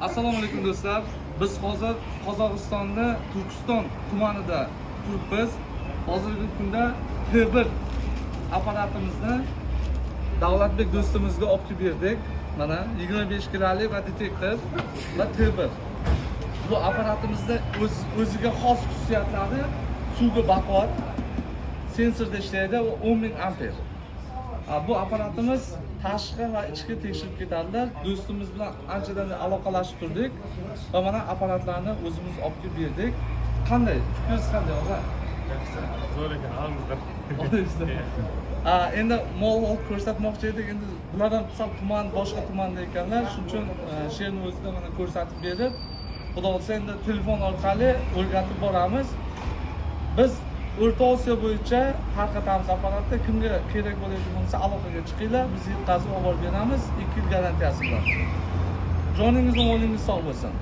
Assalomu alaykum do'stlar. Biz hozir Qozog'istonda Turkiston tumanida turibmiz. Hozirgi kunda T1 apparatimizni Davlatbek do'stimizga olib kelib berdik. Mana 25 kiloli va detektor va T1. Bu apparatimizda o'ziga xos xususiyatlari suvga baquvvat, sensorda ishlaydi va 10.000 amper. Bu apparatimiz tashqi va ichki tekshirib ketadilar. Do'stimiz bilan anchadan aloqalashib turdik va mana apparatlarni o'zimiz olib kelib berdik. Qanday? Fikringiz qanday, og'a? Yaxshi, zo'r ekan, olamizlar. Endi mol olib ko'rsatmoqchi edik. Endi bulardan sal tuman, boshqa tumanda ekanlar. Shuning uchun she'rni o'zida mana ko'rsatib berib, xudo xolsa endi telefon orqali o'rgatib boramiz. Biz O'rta Osiyo bo'yicha tarqatamiz apparatni. Kimga kerak bo'ladigan bo'lsa aloqaga chiqinglar, biz yetkazib olib beramiz 2 yil garantiyasi bilan. Joningiz va molingiz sog' bo'lsin.